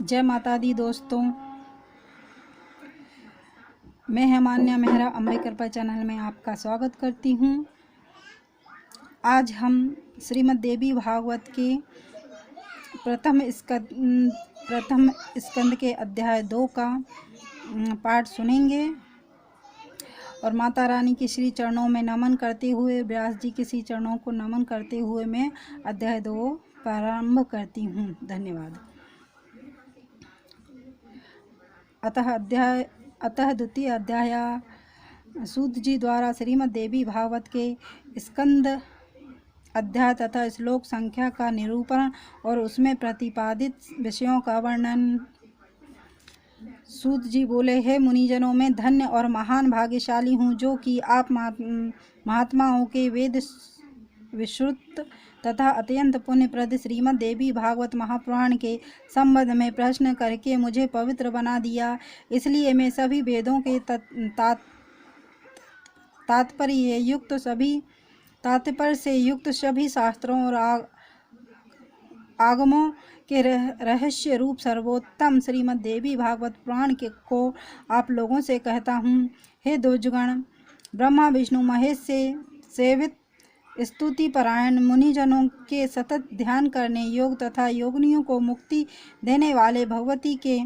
जय माता दी दोस्तों, मैं हेमान्या मेहरा अम्बे कृपा चैनल में आपका स्वागत करती हूँ। आज हम श्रीमद् देवी भागवत के प्रथम स्कंद के अध्याय 2 का पाठ सुनेंगे और माता रानी के श्री चरणों में नमन करते हुए, व्यास जी के श्री चरणों को नमन करते हुए मैं अध्याय 2 प्रारंभ करती हूँ। धन्यवाद। अतः द्वितीय अध्याय सूत जी द्वारा श्रीमद् देवी भागवत के स्कंद अध्याय तथा श्लोक संख्या का निरूपण और उसमें प्रतिपादित विषयों का वर्णन। सूत जी बोले, हे मुनिजनों, मैं धन्य और महान भाग्यशाली हूँ जो कि आप महात्माओं के वेद विश्रुत तथा अत्यंत पुण्यप्रद श्रीमद् देवी भागवत महापुराण के संबंध में प्रश्न करके मुझे पवित्र बना दिया। इसलिए मैं सभी वेदों के तात्पर्य से युक्त सभी शास्त्रों और आगमों के रहस्य रूप सर्वोत्तम श्रीमद् देवी भागवत पुराण को आप लोगों से कहता हूँ। हे द्विजगण, ब्रह्मा विष्णु महेश से सेवित स्तुति परायण मुनिजनों के सतत ध्यान करने योग तथा योगिनियों को मुक्ति देने वाले भगवती के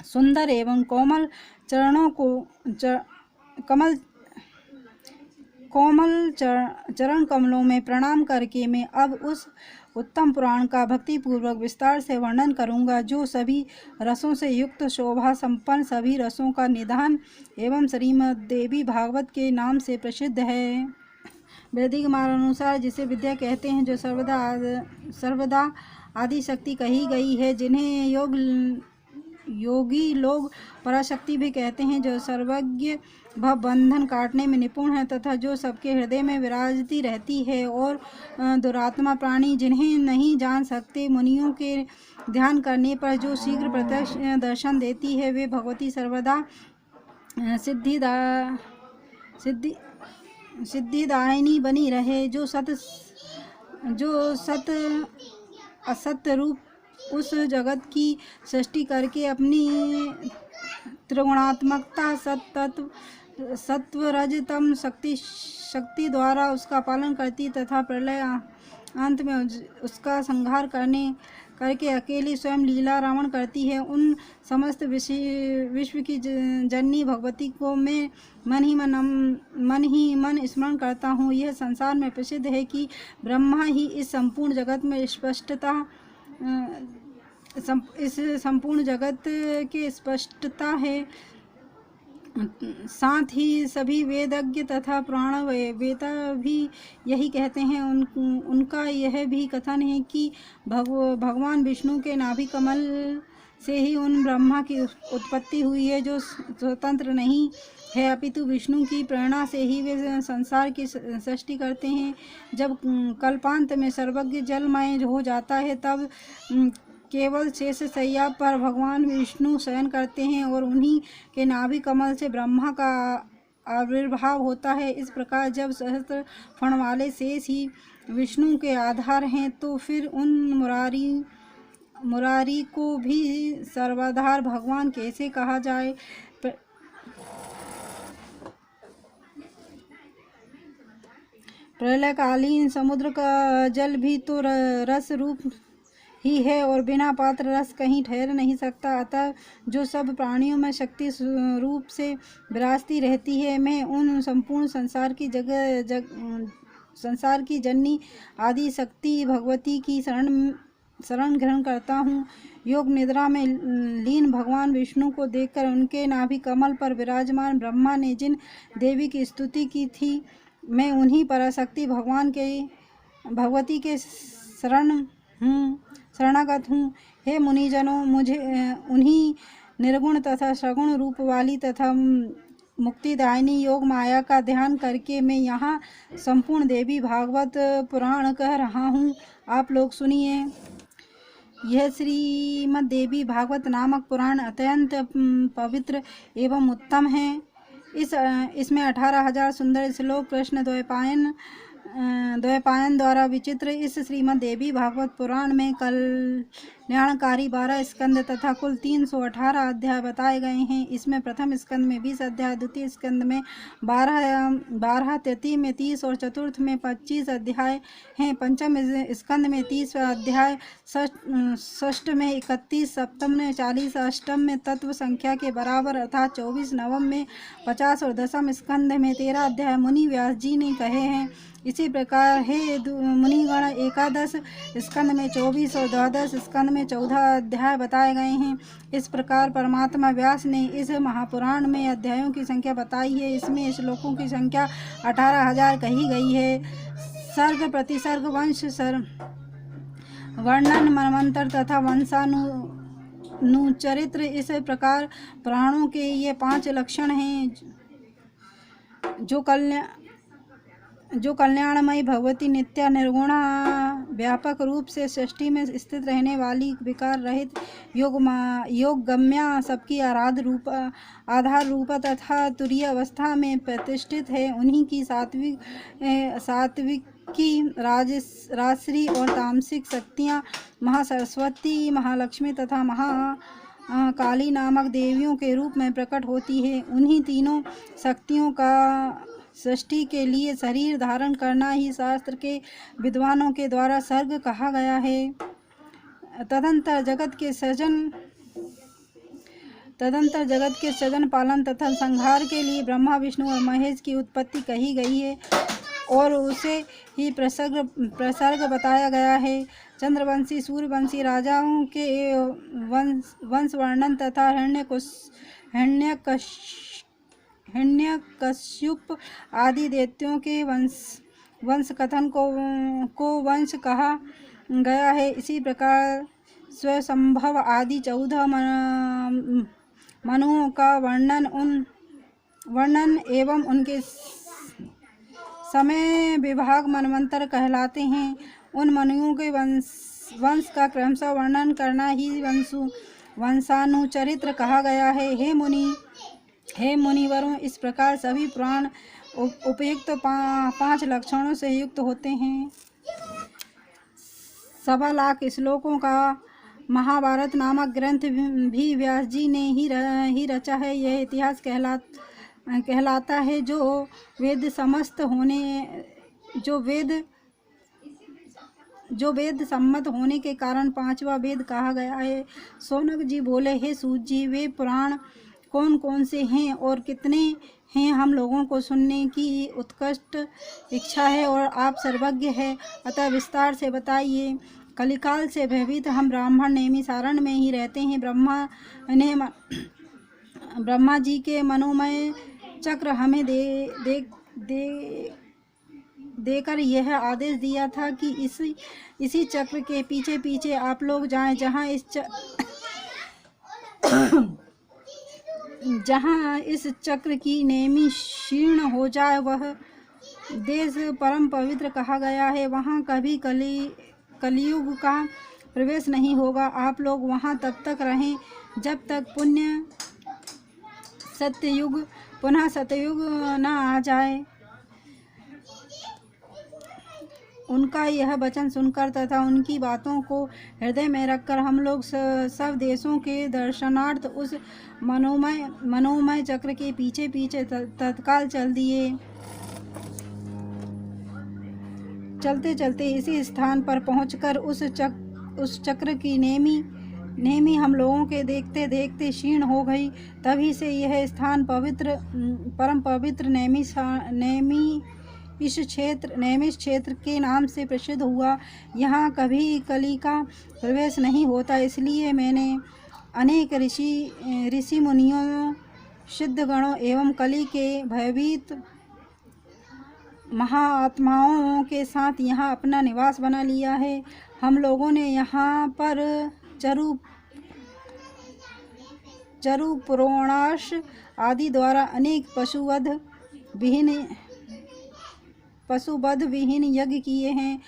सुंदर एवं कोमल चरणों को चरण कमलों में प्रणाम करके मैं अब उस उत्तम पुराण का भक्तिपूर्वक विस्तार से वर्णन करूंगा जो सभी रसों से युक्त, शोभा संपन्न, सभी रसों का निधान एवं श्रीमद् देवी भागवत के नाम से प्रसिद्ध है। वैदिक मार्गानुसार जिसे विद्या कहते हैं, जो सर्वदा आदि शक्ति कही गई है, जिन्हें योगी लोग पराशक्ति भी कहते हैं, जो सर्वज्ञ भव बंधन काटने में निपुण है तथा जो सबके हृदय में विराजती रहती है, और दुरात्मा प्राणी जिन्हें नहीं जान सकते, मुनियों के ध्यान करने पर जो शीघ्र प्रत्यक्ष दर्शन देती है, वे भगवती सर्वदा सिद्धिदायिनी बनी रहे, जो सत असत्य रूप उस जगत की सृष्टि करके अपनी त्रिगुणात्मकता सत्व रज तम शक्ति द्वारा उसका पालन करती तथा प्रलय अंत में उसका संहार करके अकेली स्वयं लीला रावण करती है। उन समस्त विश्व की जननी भगवती को मैं मन ही मन स्मरण करता हूँ। यह संसार में प्रसिद्ध है कि ब्रह्मा ही इस संपूर्ण जगत के स्पष्टता है। साथ ही सभी वेदज्ञ तथा पुराण वेता भी यही कहते हैं। उनका यह भी कथन है कि भगवान विष्णु के नाभि कमल से ही उन ब्रह्मा की उत्पत्ति हुई है, जो स्वतंत्र नहीं है अपितु विष्णु की प्रेरणा से ही वे संसार की सृष्टि करते हैं। जब कल्पांत में सर्वज्ञ जलमय हो जाता है, तब केवल शेष शैया पर भगवान विष्णु शयन करते हैं और उन्हीं के नाभि कमल से ब्रह्मा का आविर्भाव होता है। इस प्रकार जब सहस्त्र फण वाले शेष ही विष्णु के आधार हैं, तो फिर उन मुरारी को भी सर्वाधार भगवान कैसे कहा जाए। प्रलयकालीन समुद्र का जल भी तो रस रूप ही है और बिना पात्र रस कहीं ठहर नहीं सकता। अतः जो सब प्राणियों में शक्ति रूप से विराजती रहती है, मैं उन संपूर्ण संसार की जननी आदि शक्ति भगवती की शरण ग्रहण करता हूँ। योग निद्रा में लीन भगवान विष्णु को देखकर उनके नाभि कमल पर विराजमान ब्रह्मा ने जिन देवी की स्तुति की थी, मैं उन्हीं पराशक्ति भगवती के शरणागत हूँ। हे मुनिजनों, मुझे उन्हीं निर्गुण तथा सगुण रूप वाली तथा मुक्तिदायिनी योग माया का ध्यान करके मैं यहाँ संपूर्ण देवी भागवत पुराण कह रहा हूँ। आप लोग सुनिए। यह श्रीमद् देवी भागवत नामक पुराण अत्यंत पवित्र एवं उत्तम है। इसमें 18,000 सुंदर श्लोक कृष्ण द्वैपायन द्वारा विचित्र इस श्रीमद् देवी भागवत पुराण में कल्याणकारी 12 स्कंद तथा कुल 318 अध्याय बताए गए हैं। इसमें प्रथम स्कंद में 20 अध्याय, द्वितीय स्कंद में 12, तृतीय में 30 और चतुर्थ में 25 अध्याय हैं। पंचम स्कंद में 30 अध्याय, षष्ठ में 31, सप्तम में 40, अष्टम में तत्व संख्या के बराबर अर्थात 24, नवम में 50 और दसम स्कंद में 13 अध्याय मुनि व्यास जी ने कहे हैं। इसी प्रकार हे मुनिगण, एकादश स्कंद में 24 और द्वादश स्कंद में 14 अध्याय बताए गए हैं। इस प्रकार परमात्मा व्यास ने इस महापुराण में अध्यायों की संख्या बताई है। इसमें श्लोकों की संख्या 18,000 कही गई है। सर्ग, प्रतिसर्ग, वंश वर्णन, मनवंतर तथा वंशानुचरित्र, इस प्रकार पुराणों के ये 5 लक्षण हैं जो कल्याणमयी भगवती नित्या निर्गुणा व्यापक रूप से सृष्टि में स्थित रहने वाली विकार रहित योग गम्या सबकी आधार रूप तथा तुरीय अवस्था में प्रतिष्ठित है। उन्हीं की सात्विकी, राजश्री और तामसिक शक्तियाँ महासरस्वती, महालक्ष्मी तथा काली नामक देवियों के रूप में प्रकट होती है। उन्हीं तीनों शक्तियों का सृष्टि के लिए शरीर धारण करना ही शास्त्र के विद्वानों के द्वारा सर्ग कहा गया है। तदंतर जगत के सृजन, पालन तथा संहार के लिए ब्रह्मा, विष्णु और महेश की उत्पत्ति कही गई है और उसे ही प्रसर्ग बताया गया है। चंद्रवंशी, सूर्यवंशी राजाओं के वंश वर्णन तथा हिरण्यकश्यप आदि दैत्यों के वंश कथन को वंश कहा गया है। इसी प्रकार स्वसंभव आदि 14 मनुओं का वर्णन एवं उनके समय विभाग मनवंतर कहलाते हैं। उन मनुओं के वंश का क्रमशः वर्णन करना ही वंशानुचरित्र कहा गया है। हे मुनिवरों, इस प्रकार सभी पुराण उपयुक्त 5 लक्षणों से युक्त होते हैं। 1.25 लाख श्लोकों का महाभारत नामक ग्रंथ भी व्यास जी ने ही रचा है। यह इतिहास कहलाता है जो वेद सम्मत होने के कारण 5वां वेद कहा गया है। शौनक जी बोले, हे सूत जी, वे पुराण कौन कौन से हैं और कितने हैं? हम लोगों को सुनने की उत्कृष्ट इच्छा है और आप सर्वज्ञ हैं, अतः विस्तार से बताइए। कलिकाल से भयभीत हम ब्राह्मण नैमिषारण्य में ही रहते हैं। ब्रह्मा जी के मनोमय चक्र हमें देकर यह आदेश दिया था कि इसी चक्र के पीछे पीछे आप लोग जाएं। जहाँ इस चक्र की नेमी क्षीण हो जाए वह देश परम पवित्र कहा गया है। वहाँ कभी कलियुग का प्रवेश नहीं होगा। आप लोग वहाँ तब तक रहें जब तक पुनः सत्ययुग न आ जाए। उनका यह वचन सुनकर तथा उनकी बातों को हृदय में रखकर हम लोग सब देशों के दर्शनार्थ उस मनोमय चक्र के पीछे पीछे तत्काल चल दिए। चलते चलते इसी स्थान पर पहुंचकर उस चक्र की नेमी हम लोगों के देखते देखते क्षीण हो गई। तभी से यह स्थान परम पवित्र नैमिष क्षेत्र के नाम से प्रसिद्ध हुआ। यहाँ कभी कली का प्रवेश नहीं होता। इसलिए मैंने अनेक ऋषि मुनियों, सिद्धगणों एवं कली के भयभीत महाआत्माओं के साथ यहाँ अपना निवास बना लिया है। हम लोगों ने यहाँ पर चरु पुरोणाश आदि द्वारा अनेक पशुवध विहीन यज्ञ किए हैं।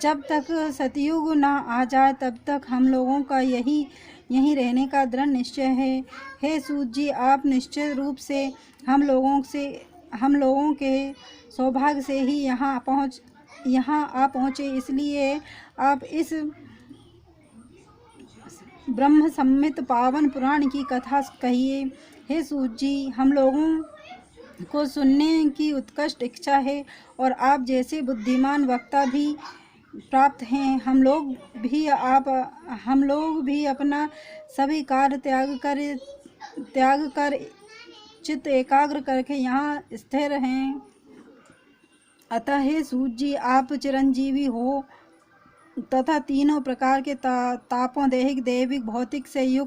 जब तक सतयुग न आ जाए तब तक हम लोगों का यहीं रहने का दृढ़ निश्चय है। हे सूत जी, आप निश्चित रूप से हम लोगों के सौभाग्य से ही यहाँ आ पहुँचे। इसलिए आप ब्रह्म सम्मित पावन पुराण की कथा कहिए। हे सूत जी, हम लोगों को सुनने की उत्कृष्ट इच्छा है और आप जैसे बुद्धिमान वक्ता भी प्राप्त हैं। हम लोग भी अपना सभी कार्य त्याग कर चित्त एकाग्र करके यहाँ स्थिर हैं। अतः हे सूत जी, आप चिरंजीवी हो तथा तीनों प्रकार के तापों दैहिक, दैविक, भौतिक से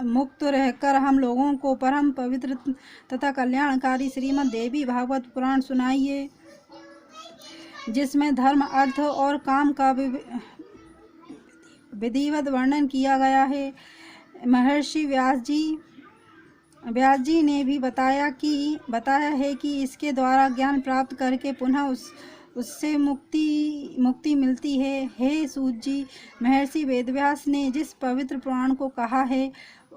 मुक्त रहकर हम लोगों को परम पवित्र तथा कल्याणकारी श्रीमद् देवी भागवत पुराण सुनाइए, जिसमें धर्म, अर्थ और काम का विधिवत वर्णन किया गया है। महर्षि व्यास जी ने भी बताया है कि इसके द्वारा ज्ञान प्राप्त करके पुनः उससे मुक्ति मिलती है। हे सूत जी, महर्षि वेदव्यास ने जिस पवित्र पुराण को कहा है,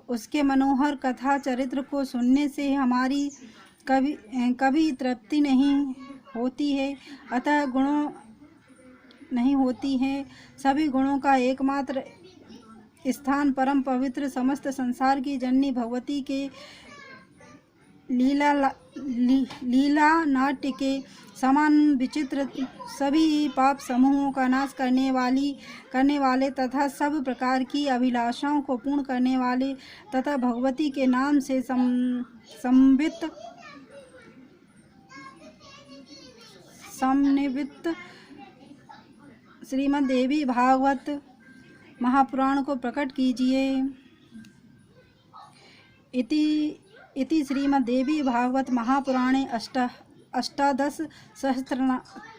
उसके मनोहर कथा चरित्र को सुनने से हमारी कभी तृप्ति नहीं होती है। अतः गुणों नहीं होती है। सभी गुणों का एकमात्र स्थान परम पवित्र समस्त संसार की जननी भगवती के लीला नाट्य के समान विचित्र सभी पाप समूहों का नाश करने वाले तथा सब प्रकार की अभिलाषाओं को पूर्ण करने वाले तथा भगवती के नाम से समन्वित श्रीमद् देवी भागवत महापुराण को प्रकट कीजिए। इति श्रीमद् देवी भागवत महापुराणे अष्टादश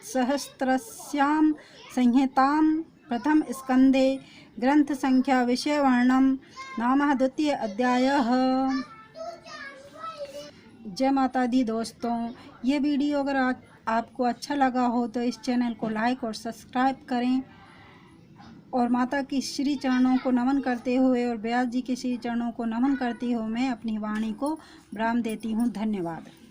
सहस्रस्यां संहितां प्रथम स्कंदे ग्रंथ संख्या विषय वर्णनम नामः द्वितीय अध्यायः। जय माता दी दोस्तों, ये वीडियो अगर आपको अच्छा लगा हो तो इस चैनल को लाइक और सब्सक्राइब करें और माता की श्री चरणों को नमन करते हुए और व्यास जी के श्री चरणों को नमन करते हुए मैं अपनी वाणी को विराम देती हूँ। धन्यवाद।